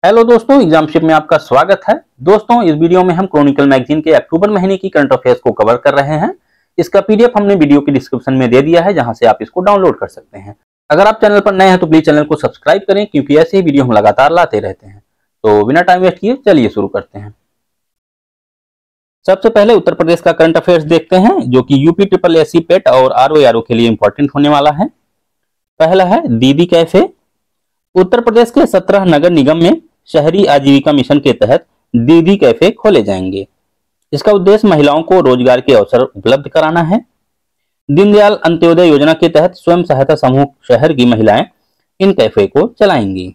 Hello दोस्तों, एग्जामशिप में आपका स्वागत है। दोस्तों, इस वीडियो में हम क्रॉनिकल मैगजीन के अक्टूबर महीने की करंट अफेयर्स को कवर कर रहे हैं। इसका पीडीएफ हमने वीडियो के डिस्क्रिप्शन में दे दिया है, जहां से आप इसको डाउनलोड कर सकते हैं। अगर आप चैनल पर नए हैं तो प्लीज चैनल को सब्सक्राइब करें, क्योंकि ऐसे ही वीडियो हम लगातार लाते रहते हैं। तो बिना टाइम वेस्ट किए चलिए शुरू करते हैं। सबसे पहले उत्तर प्रदेश का करंट अफेयर्स देखते हैं, जो कि यूपी SSSC पेट और आरओ के लिए इंपॉर्टेंट होने वाला है। पहला है दीदी कैफे। उत्तर प्रदेश के 17 नगर निगम में शहरी आजीविका मिशन के तहत दीदी कैफे खोले जाएंगे। इसका उद्देश्य महिलाओं को रोजगार के अवसर उपलब्ध कराना है। दीनदयाल अंत्योदय योजना के तहत स्वयं सहायता समूह शहर की महिलाएं इन कैफे को चलाएंगी।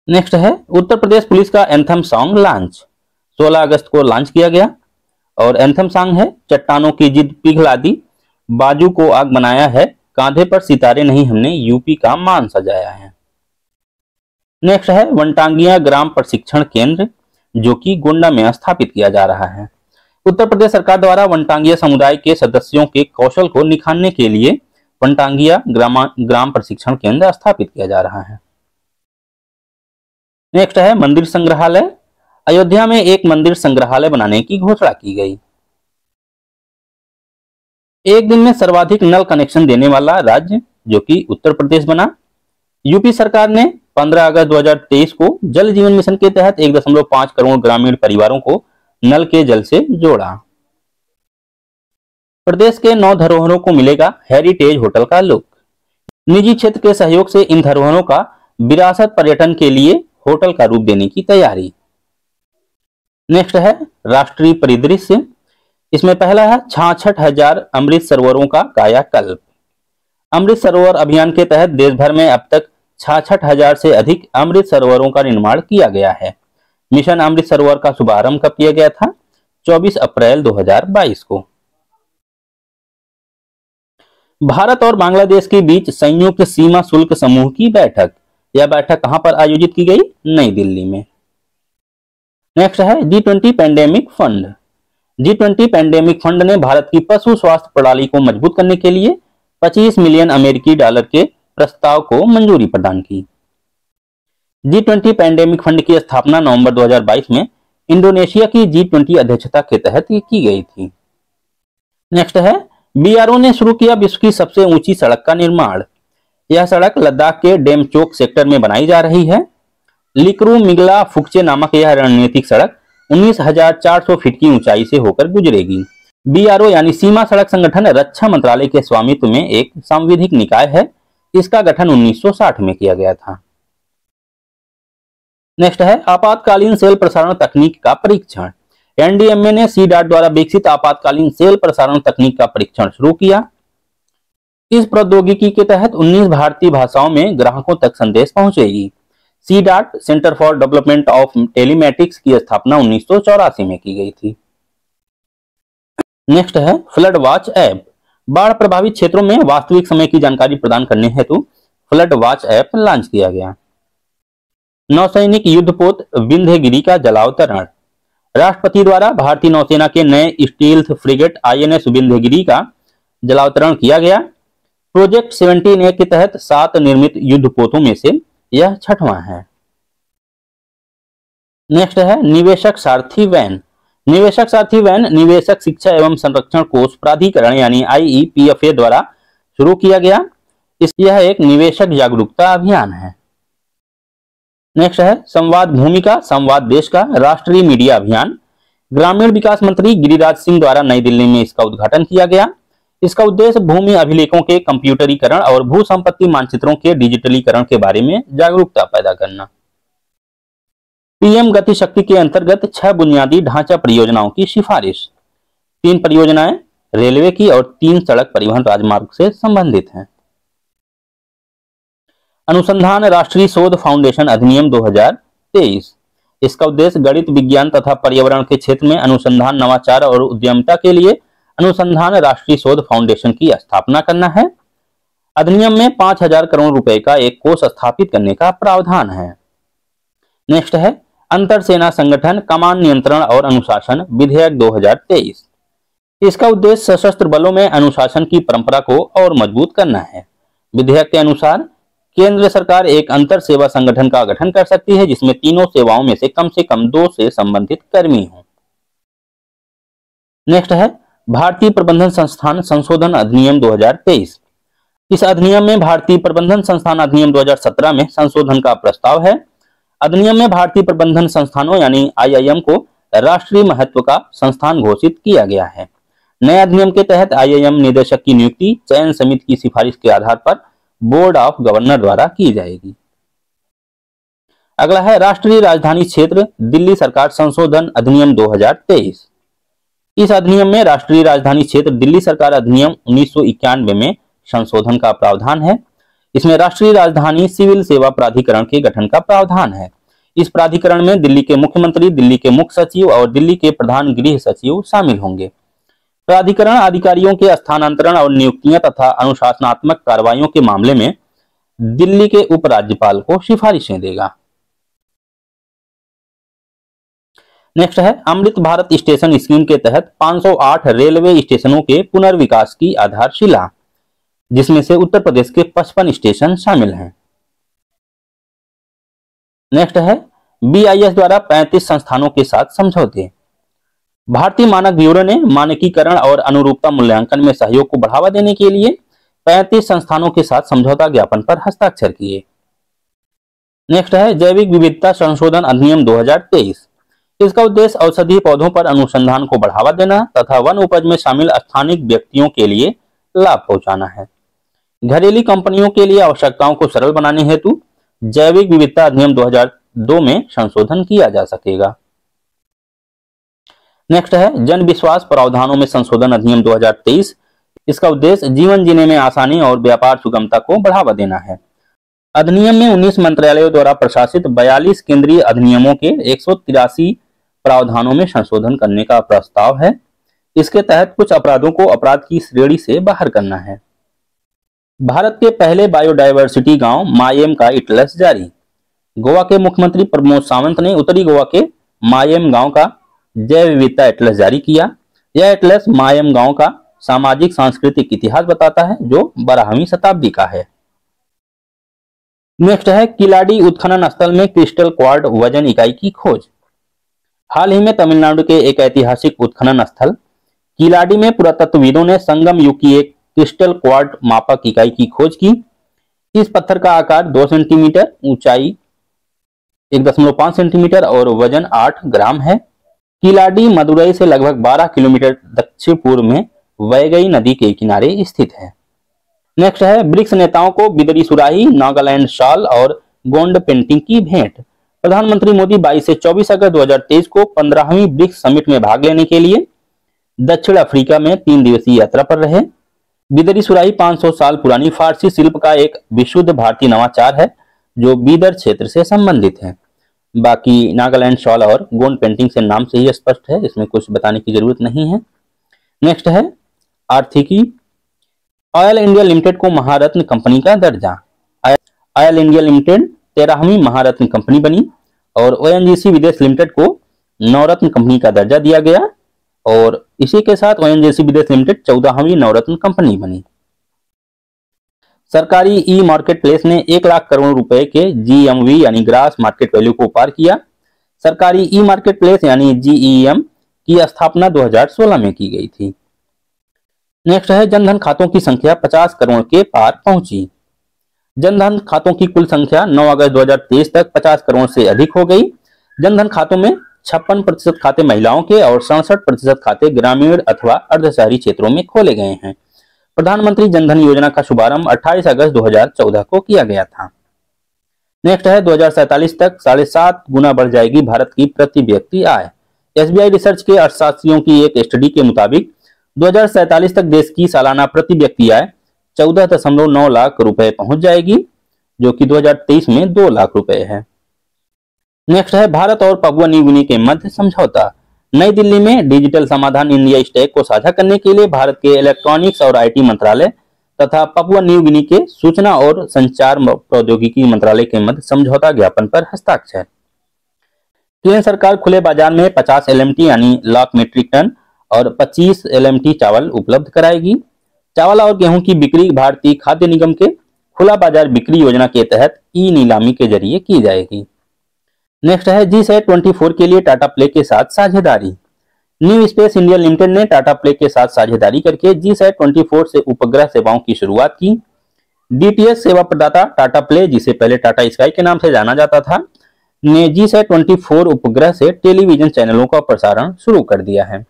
नेक्स्ट है उत्तर प्रदेश पुलिस का एंथम सॉन्ग लॉन्च। 16 अगस्त को लॉन्च किया गया और एंथम सॉन्ग है चट्टानों की जिद पिघला दी, बाजू को आग बनाया है, कांधे पर सितारे नहीं हमने यूपी का मान सजाया है। नेक्स्ट है वनटांगिया ग्राम प्रशिक्षण केंद्र, जो कि गोंडा में स्थापित किया जा रहा है। उत्तर प्रदेश सरकार द्वारा वनटांगिया समुदाय के सदस्यों के कौशल को निखारने के लिए वनटांगिया ग्राम प्रशिक्षण केंद्र स्थापित किया जा रहा है। नेक्स्ट है मंदिर संग्रहालय। अयोध्या में एक मंदिर संग्रहालय बनाने की घोषणा की गई। एक दिन में सर्वाधिक नल कनेक्शन देने वाला राज्य जो कि उत्तर प्रदेश बना। यूपी सरकार ने 15 अगस्त 2023 को जल जीवन मिशन के तहत 1.5 करोड़ ग्रामीण परिवारों को नल के जल से जोड़ा। प्रदेश के 9 धरोहरों को मिलेगा हेरिटेज होटल का लुक। निजी क्षेत्र के सहयोग से इन धरोहरों का विरासत पर्यटन के लिए होटल का रूप देने की तैयारी। नेक्स्ट है राष्ट्रीय परिदृश्य। इसमें पहला है 66,000 अमृत सरोवरों का कायाकल्प। अमृत सरोवर अभियान के तहत देश भर में अब तक 66,000 से अधिक अमृत सरोवरों का निर्माण किया गया है। मिशन अमृत सरोवर का शुभारंभ कब किया गया था? 24 अप्रैल 2022 को। भारत और बांग्लादेश के बीच संयुक्त सीमा शुल्क समूह की बैठक। यह बैठक कहां पर आयोजित की गई? नई दिल्ली में। नेक्स्ट है G20 pandemic fund. G20 pandemic fund ने भारत की पशु स्वास्थ्य प्रणाली को मजबूत करने के लिए 25 मिलियन अमेरिकी डॉलर के प्रस्ताव को मंजूरी प्रदान की। G20 पैंडेमिक फंड की स्थापना नवंबर 2022 में इंडोनेशिया की G20 अध्यक्षता के तहत की गई थी। नेक्स्ट है BRO ने शुरू किया विश्व की सबसे ऊंची सड़क का निर्माण। यह सड़क लद्दाख के डेमचोक सेक्टर में बनाई जा रही है। लिक्रू मिगला फुक्चे नामक यह रणनीतिक सड़क 19,400 फीट की ऊंचाई से होकर गुजरेगी। BRO यानी सीमा सड़क संगठन रक्षा मंत्रालय के स्वामित्व में एक सांविधिक निकाय है। इसका गठन 1960 में किया गया था। नेक्स्ट है आपातकालीन सेल प्रसारण तकनीक का परीक्षण। NDMA ने CDART द्वारा विकसित आपातकालीन सेल प्रसारण तकनीक का परीक्षण शुरू किया। इस प्रौद्योगिकी के तहत 19 भारतीय भाषाओं में ग्राहकों तक संदेश पहुंचेगी। CDART centre for development of telematics की स्थापना 1984 में की गई थी। नेक्स्ट है फ्लड वॉच ऐप। बाढ़ प्रभावित क्षेत्रों में वास्तविक समय की जानकारी प्रदान करने हेतु फ्लड वॉच ऐप लॉन्च किया गया। नौसैनिक युद्धपोत विंध्यगिरि का जलावतरण। राष्ट्रपति द्वारा भारतीय नौसेना के नए स्टील्थ फ्रिगेट INS विंध्यगिरि का जलावतरण किया गया। प्रोजेक्ट 17A के तहत 7 निर्मित युद्धपोतों में से यह 6वां है। नेक्स्ट है निवेशक सारथी वैन। निवेशक सारथी वैन निवेशक शिक्षा एवं संरक्षण कोष प्राधिकरण यानी IEPFA द्वारा शुरू किया गया। यह एक निवेशक जागरूकता अभियान है। नेक्स्ट है संवाद भूमिका संवाद देश का राष्ट्रीय मीडिया अभियान। ग्रामीण विकास मंत्री गिरिराज सिंह द्वारा नई दिल्ली में इसका उद्घाटन किया गया। इसका उद्देश्य भूमि अभिलेखों के कंप्यूटरीकरण और भू संपत्ति मानचित्रों के डिजिटलीकरण के बारे में जागरूकता पैदा करना। PM गति शक्ति के अंतर्गत 6 बुनियादी ढांचा परियोजनाओं की सिफारिश। 3 परियोजनाएं रेलवे की और 3 सड़क परिवहन राजमार्ग से संबंधित हैं। अनुसंधान राष्ट्रीय शोध फाउंडेशन अधिनियम 2023। इसका उद्देश्य गणित विज्ञान तथा पर्यावरण के क्षेत्र में अनुसंधान नवाचार और उद्यमिता के लिए अनुसंधान राष्ट्रीय शोध फाउंडेशन की स्थापना करना है। अधिनियम में 5,000 करोड़ रुपए का एक कोष स्थापित करने का प्रावधान है। नेक्स्ट है अंतर सेना संगठन कमान नियंत्रण और अनुशासन विधेयक 2023। इसका उद्देश्य सशस्त्र बलों में अनुशासन की परंपरा को और मजबूत करना है। विधेयक के अनुसार केंद्र सरकार एक अंतर सेवा संगठन का गठन कर सकती है जिसमें तीनों सेवाओं में से कम 2 से संबंधित कर्मी हों। नेक्स्ट है भारतीय प्रबंधन संस्थान संशोधन अधिनियम 2023। इस अधिनियम में भारतीय प्रबंधन संस्थान अधिनियम 2017 में संशोधन का प्रस्ताव है। अधिनियम में भारतीय प्रबंधन संस्थानों यानी आईआईएम को राष्ट्रीय महत्व का संस्थान घोषित किया गया है। नए अधिनियम के तहत आईआईएम निदेशक की नियुक्ति चयन समिति की सिफारिश के आधार पर बोर्ड ऑफ गवर्नर द्वारा की जाएगी। अगला है राष्ट्रीय राजधानी क्षेत्र दिल्ली सरकार संशोधन अधिनियम 2023। इस अधिनियम में राष्ट्रीय राजधानी क्षेत्र दिल्ली सरकार अधिनियम 1991 में संशोधन का प्रावधान है। इसमें राष्ट्रीय राजधानी सिविल सेवा प्राधिकरण के गठन का प्रावधान है। इस प्राधिकरण में दिल्ली के मुख्यमंत्री, दिल्ली के मुख्य सचिव और दिल्ली के प्रधान गृह सचिव शामिल होंगे। प्राधिकरण अधिकारियों के स्थानांतरण और नियुक्तियां तथा अनुशासनात्मक कार्रवाइयों के मामले में दिल्ली के उपराज्यपाल को सिफारिशें देगा। नेक्स्ट है अमृत भारत स्टेशन स्कीम के तहत 508 रेलवे स्टेशनों के पुनर्विकास की आधारशिला, जिसमें से उत्तर प्रदेश के 55 स्टेशन शामिल हैं। नेक्स्ट है बीआईएस द्वारा 35 संस्थानों के साथ समझौते। भारतीय मानक ब्यूरो ने मानकीकरण और अनुरूपता मूल्यांकन में सहयोग को बढ़ावा देने के लिए 35 संस्थानों के साथ समझौता ज्ञापन पर हस्ताक्षर किए। नेक्स्ट है जैविक विविधता संशोधन अधिनियम 2023। इसका उद्देश्य औषधीय पौधों पर अनुसंधान को बढ़ावा देना तथा वन उपज में शामिल स्थानिक व्यक्तियों के लिए लाभ पहुंचाना है। घरेलू कंपनियों के लिए आवश्यकताओं को सरल बनाने हेतु जैविक विविधता अधिनियम 2002 में संशोधन किया जा सकेगा। नेक्स्ट है जन विश्वास प्रावधानों में संशोधन अधिनियम 2023। इसका उद्देश्य जीवन जीने में आसानी और व्यापार सुगमता को बढ़ावा देना है। अधिनियम में 19 मंत्रालयों द्वारा प्रशासित 42 केंद्रीय अधिनियमों के 183 प्रावधानों में संशोधन करने का प्रस्ताव है। इसके तहत कुछ अपराधों को अपराध की श्रेणी से बाहर करना है। भारत के पहले बायोडायवर्सिटी गांव मायेम का एटलस जारी। गोवा के मुख्यमंत्री प्रमोद सावंत ने उत्तरी गोवा के मायेम गांव का जैव विविधता एटलस जारी किया। यह एटलस मायेम गांव का सामाजिक सांस्कृतिक इतिहास बताता है जो 12वीं शताब्दी का है। नेक्स्ट है किलाड़ी उत्खनन स्थल में क्रिस्टल क्वार्ट वजन इकाई की खोज। हाल ही में तमिलनाडु के एक ऐतिहासिक उत्खनन स्थल किलाड़ी में पुरातत्वविदों ने संगम युग की एक क्रिस्टल क्वार्ट मापक इकाई की खोज की। इस पत्थर का आकार 2 सेंटीमीटर, ऊंचाई 1.5 सेंटीमीटर और वजन 8 ग्राम है। किलाड़ी मदुरई से लगभग 12 किलोमीटर दक्षिण पूर्व में वैगई नदी के किनारे स्थित है। नेक्स्ट है ब्रिक्स नेताओं को बिदरी सुराही, नागालैंड शॉल और गोंड पेंटिंग की भेंट। प्रधानमंत्री मोदी 22 से 24 अगस्त 2023 को 15वीं ब्रिक्स समिट में भाग लेने के लिए दक्षिण अफ्रीका में 3 दिवसीय यात्रा पर रहे। बिदरी सुराही 500 साल पुरानी फारसी शिल्प का एक विशुद्ध भारतीय नवाचार है जो बीदर क्षेत्र से संबंधित है। बाकी नागालैंड शॉल और गोंड पेंटिंग से नाम से ही स्पष्ट है, इसमें कुछ बताने की जरूरत नहीं है। नेक्स्ट है आर्थिकी। ऑयल इंडिया लिमिटेड को महारत्न कंपनी का दर्जा। ऑयल इंडिया लिमिटेड 13वीं महारत्न कंपनी बनी और ओएनजीसी विदेश लिमिटेड को नवरत्न कंपनी का दर्जा दिया गया और इसी के साथ ओएनजीसी विदेश लिमिटेड 14वीं नवरत्न कंपनी बनी। सरकारी ई मार्केट प्लेस ने 1 लाख करोड़ रुपए के जीएमवी यानी ग्रास मार्केट वैल्यू को पार किया। सरकारी ई मार्केट प्लेस यानी जीईएम की स्थापना 2016 में की गई थी। नेक्स्ट है जनधन खातों की संख्या 50 करोड़ के पार पहुंची। जनधन खातों की कुल संख्या 9 अगस्त 2023 तक 50 करोड़ से अधिक हो गई। जनधन खातों में 56% खाते महिलाओं के और 67% खाते ग्रामीण अथवा अर्धशहरी क्षेत्रों में खोले गए हैं। प्रधानमंत्री जनधन योजना का शुभारंभ 28 अगस्त 2014 को किया गया था। नेक्स्ट है 2047 तक 7.5 गुना बढ़ जाएगी भारत की प्रति व्यक्ति आय। एसबीआई रिसर्च के अर्थशास्त्रियों की एक स्टडी के मुताबिक 2047 तक देश की सालाना प्रति व्यक्ति आय 14.9 लाख रुपए पहुंच जाएगी जो कि 2023 में 2 लाख रुपए है। नेक्स्ट है भारत और पपुआ न्यू गिनी के मध्य समझौता। नई दिल्ली में डिजिटल समाधान इंडिया स्टैक को साझा करने के लिए भारत के इलेक्ट्रॉनिक्स और आईटी मंत्रालय तथा पपुआ न्यू गिनी के सूचना और संचार प्रौद्योगिकी मंत्रालय के मध्य समझौता ज्ञापन पर हस्ताक्षर। केंद्र सरकार खुले बाजार में 50 एलएमटी यानी लाख मीट्रिक टन और 25 एलएमटी चावल उपलब्ध कराएगी। चावल और गेहूं की बिक्री भारतीय खाद्य निगम के खुला बाजार बिक्री योजना के तहत ई नीलामी के जरिए की जाएगी। नेक्स्ट है GSAT-24 के लिए टाटा प्ले के साथ साझेदारी। न्यू स्पेस इंडिया लिमिटेड ने टाटा प्ले के साथ साझेदारी करके GSAT-24 से उपग्रह सेवाओं की शुरुआत की। DTS सेवा प्रदाता टाटा प्ले, जिसे पहले टाटा स्काई के नाम से जाना जाता था, ने GSAT-24 उपग्रह से टेलीविजन चैनलों का प्रसारण शुरू कर दिया है।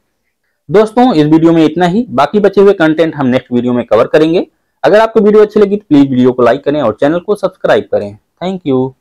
दोस्तों, इस वीडियो में इतना ही। बाकी बचे हुए कंटेंट हम नेक्स्ट वीडियो में कवर करेंगे। अगर आपको वीडियो अच्छी लगी तो प्लीज वीडियो को लाइक करें और चैनल को सब्सक्राइब करें। Thank you.